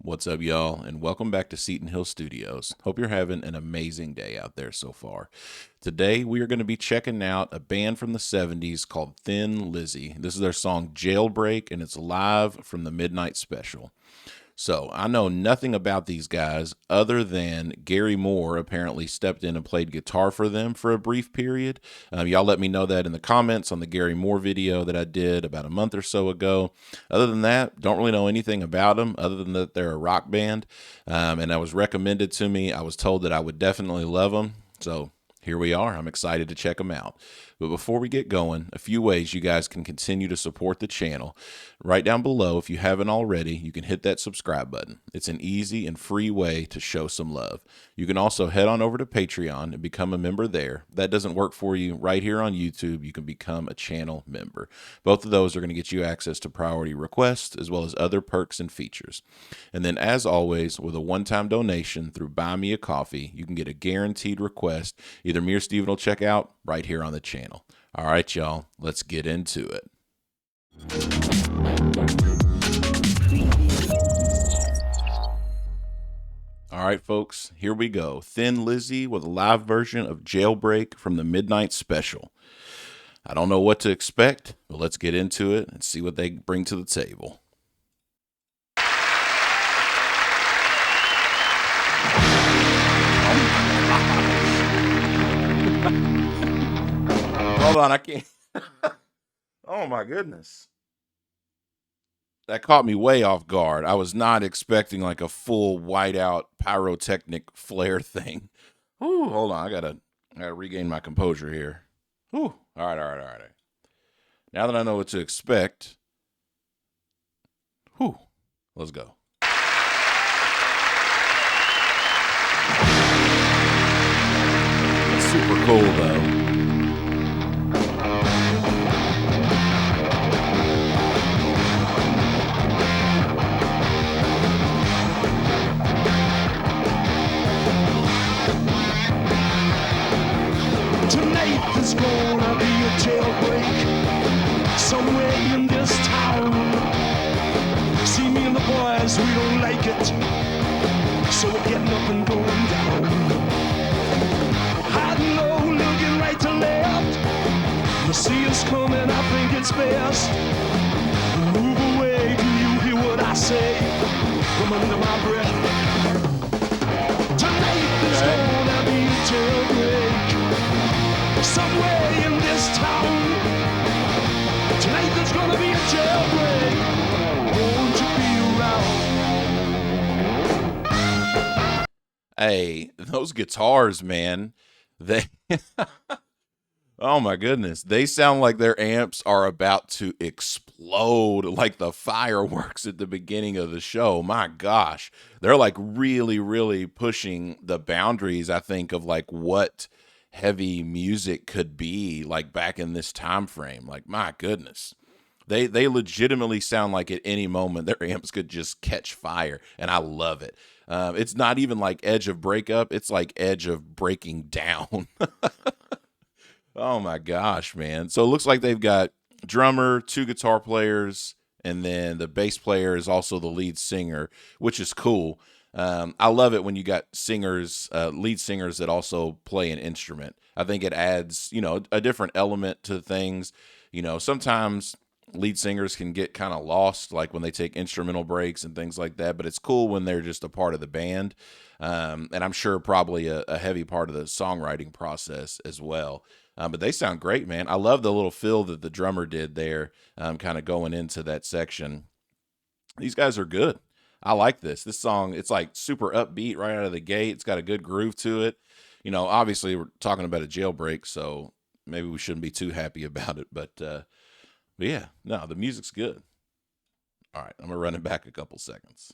What's up, y'all, and welcome back to Seton Hill Studios. Hope you're having an amazing day out there so far. Today, we are going to be checking out a band from the 70s called Thin Lizzy. This is their song Jailbreak, and it's live from the Midnight Special. So, I know nothing about these guys other than Gary Moore apparently stepped in and played guitar for them for a brief period. Y'all let me know that in the comments on the Gary Moore video that I did about a month or so ago. Other than that, don't really know anything about them other than that they're a rock band. And I was recommended to me. I was told that I would definitely love them. So, here we are. I'm excited to check them out. But before we get going, a few ways you guys can continue to support the channel. Right down below, if you haven't already, you can hit that subscribe button. It's an easy and free way to show some love. You can also head on over to Patreon and become a member there. If that doesn't work for you, right here on YouTube, you can become a channel member. Both of those are going to get you access to priority requests as well as other perks and features. And then as always, with a one-time donation through Buy Me a Coffee, you can get a guaranteed request either me or Steven will check out right here on the channel. All right, y'all, let's get into it. All right, folks, here we go. Thin Lizzy with a live version of Jailbreak from the Midnight Special. I don't know what to expect, but let's get into it and see what they bring to the table. Hold on, I can't. Oh my goodness. That caught me way off guard. I was not expecting like a full whiteout pyrotechnic flare thing. Ooh, hold on, I gotta regain my composure here. Ooh, all right. Now that I know what to expect, let's go. It's super cool though. There's gonna be a jailbreak somewhere in this town. See, me and the boys, we don't like it, so we're getting up and going down. Hiding low, looking right to left. You see us coming, I think it's best. Move away, do you hear what I say? From under my breath. Tonight there's gonna be a jailbreak somewhere in this town. Tonight there's gonna be a jailbreak. Won't you be around? Hey, those guitars, man, they oh my goodness, they sound like their amps are about to explode like the fireworks at the beginning of the show. My gosh, they're like really pushing the boundaries, I think, of like what heavy music could be like back in this time frame. Like, my goodness, they legitimately sound like at any moment their amps could just catch fire, and I love it. It's not even like edge of breakup, it's like edge of breaking down. Oh my gosh, man. So it looks like they've got drummer, 2 guitar players, and then the bass player is also the lead singer, which is cool. I love it when you got singers, lead singers that also play an instrument. I think it adds, a different element to things. Sometimes lead singers can get kind of lost, like when they take instrumental breaks and things like that, but it's cool when they're just a part of the band. And I'm sure probably a heavy part of the songwriting process as well. But they sound great, man. I love the little fill that the drummer did there, kind of going into that section. These guys are good. I like this. This song, it's like super upbeat right out of the gate. It's got a good groove to it. Obviously we're talking about a jailbreak, so maybe we shouldn't be too happy about it. But yeah, no, the music's good. All right, I'm going to run it back a couple seconds.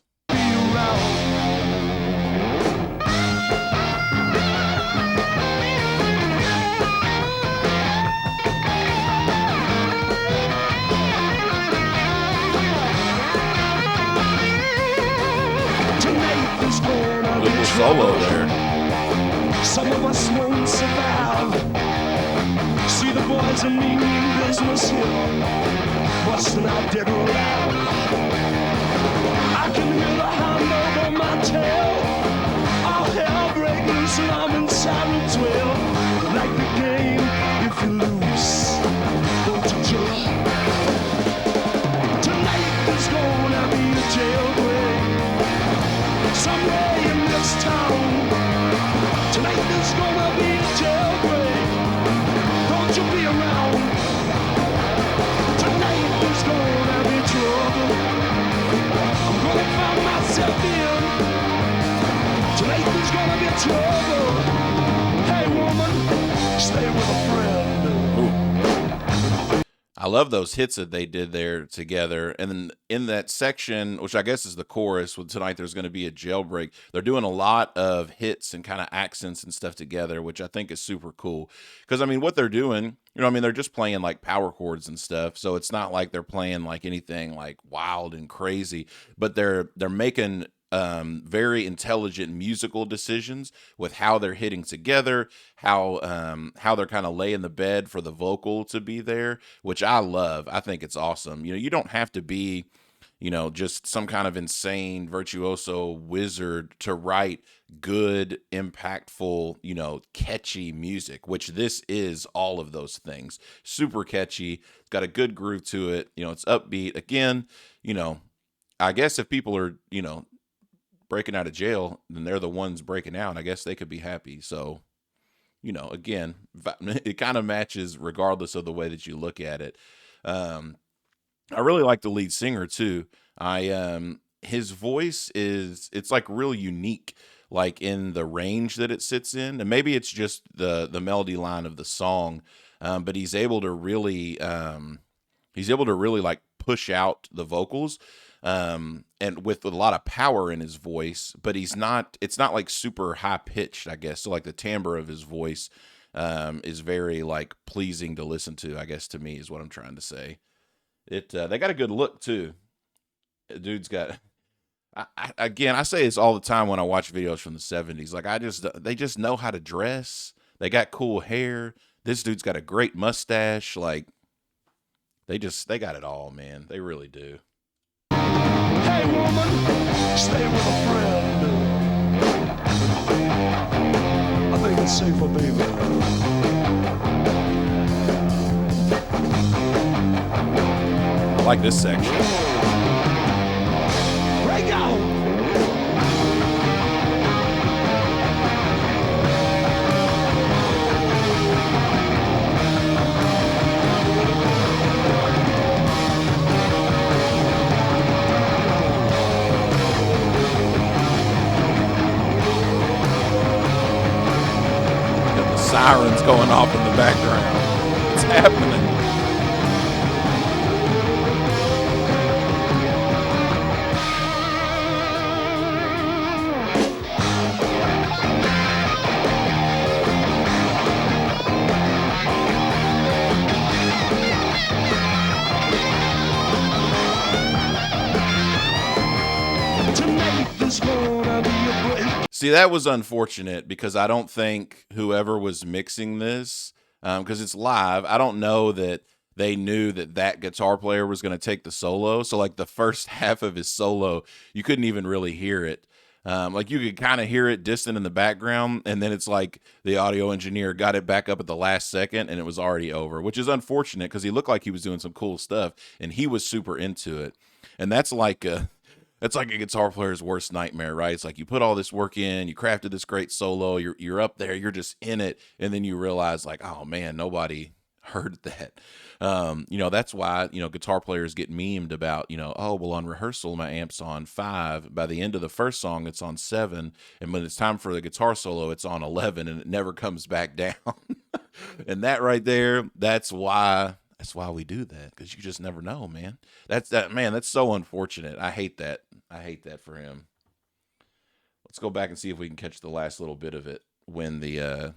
Little solo there. Some of us won't survive. See the boys and me in business here, busting out dead alive. I can hear the hound dog myself in. Tonight there's gonna be trouble. Hey woman, stay with a friend. Ooh. I love those hits that they did there together. And then in that section, which I guess is the chorus, with tonight there's going to be a jailbreak, they're doing a lot of hits and kind of accents and stuff together, which I think is super cool. Because, I mean, what they're doing, they're just playing like power chords and stuff. So it's not like they're playing like anything like wild and crazy, but they're making very intelligent musical decisions with how they're hitting together, how they're kind of laying the bed for the vocal to be there, which I love. I think it's awesome. You don't have to be, just some kind of insane virtuoso wizard to write good, impactful, catchy music, which this is all of those things. Super catchy. It's got a good groove to it. It's upbeat. Again, I guess if people are, breaking out of jail, then they're the ones breaking out. I guess they could be happy. So, again, it kind of matches regardless of the way that you look at it. I really like the lead singer too. His voice it's like real unique, like in the range that it sits in, and maybe it's just the melody line of the song, but he's able to really like push out the vocals, and with a lot of power in his voice, but it's not like super high pitched, I guess. So like the timbre of his voice is very like pleasing to listen to, I guess, to me, is what I'm trying to say. They got a good look too. Dude's got, I say this all the time when I watch videos from the 70s. Like they just know how to dress. They got cool hair. This dude's got a great mustache. Like they got it all, man. They really do. Hey woman, stay with a friend. I think it's safer, baby. I like this section. Break out. Sirens going off in the background. It's happening. See, that was unfortunate because I don't think whoever was mixing this, because it's live, I don't know that they knew that guitar player was going to take the solo. So like the first half of his solo, you couldn't even really hear it. Like you could kind of hear it distant in the background, and then it's like the audio engineer got it back up at the last second and it was already over, which is unfortunate because he looked like he was doing some cool stuff and he was super into it. And that's like a guitar player's worst nightmare, right? It's like you put all this work in, you crafted this great solo, you're up there, you're just in it, and then you realize like, oh man, nobody heard that. That's why, guitar players get memed about, oh, well, on rehearsal, my amp's on 5. By the end of the first song, it's on 7. And when it's time for the guitar solo, it's on 11, and it never comes back down. And that right there, that's why we do that, because you just never know, man. That's so unfortunate. I hate that. I hate that for him. Let's go back and see if we can catch the last little bit of it when it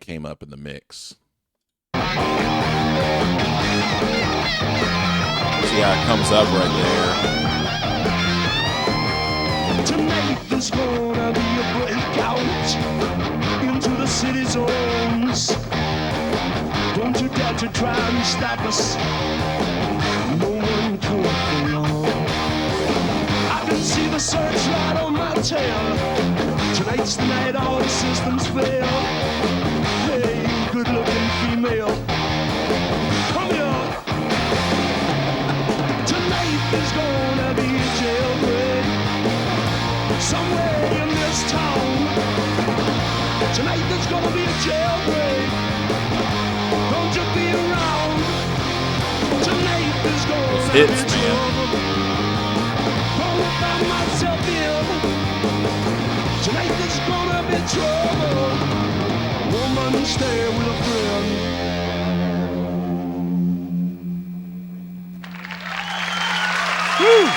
came up in the mix. See how it comes up right there. Tonight there's gonna be a breakout into the city zones. Don't you dare to try and stop us. No one can walk along. I can see the searchlight on my tail. Tonight's the night all the systems fail. Hey, good-looking female, come here. Tonight there's gonna be a jailbreak somewhere in this town. Tonight there's gonna be a jailbreak. Don't you be around. Tonight there's gonna be trouble. Don't find myself in. to stay with a friend. Woo!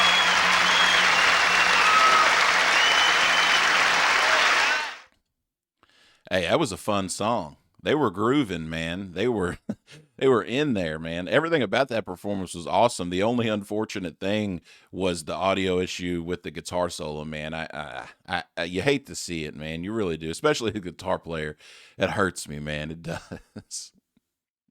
Hey, that was a fun song. They were grooving, man. They were they were in there, man. Everything about that performance was awesome. The only unfortunate thing was the audio issue with the guitar solo, man. You hate to see it, man. You really do, especially the guitar player. It hurts me, man. It does.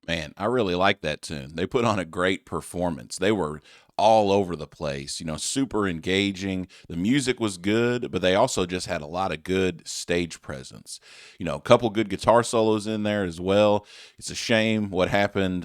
Man, I really like that tune. They put on a great performance. They were all over the place, super engaging. The music was good, but they also just had a lot of good stage presence. A couple good guitar solos in there as well. It's a shame what happened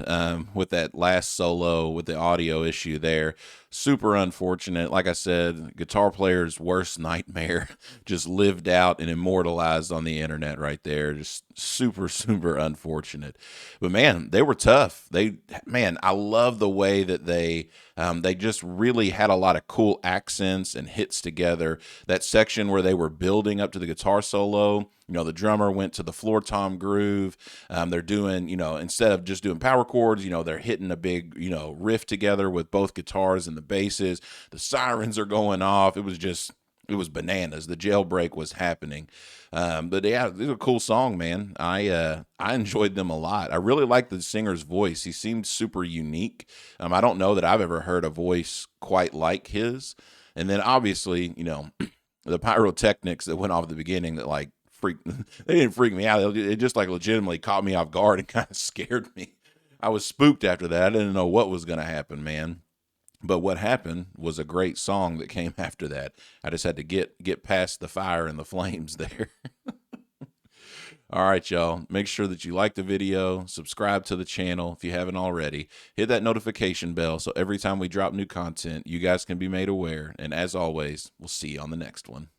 with that last solo with the audio issue there. Super unfortunate. Like I said, guitar player's worst nightmare just lived out and immortalized on the internet right there. Just super, super unfortunate. But man, they were tough. I love the way that they just really had a lot of cool accents and hits together. That section where they were building up to the guitar solo, the drummer went to the floor tom groove. They're doing, instead of just doing power chords, they're hitting a big, riff together with both guitars and the basses. The sirens are going off. It was bananas. The jailbreak was happening. But yeah, it was a cool song, man. I enjoyed them a lot. I really liked the singer's voice. He seemed super unique. I don't know that I've ever heard a voice quite like his. And then obviously, the pyrotechnics that went off at the beginning that they didn't freak me out. It just legitimately caught me off guard and kind of scared me. I was spooked after that. I didn't know what was going to happen, man. But what happened was a great song that came after that. I just had to get past the fire and the flames there. All right, y'all. Make sure that you like the video, subscribe to the channel if you haven't already. Hit that notification bell so every time we drop new content, you guys can be made aware. And as always, we'll see you on the next one.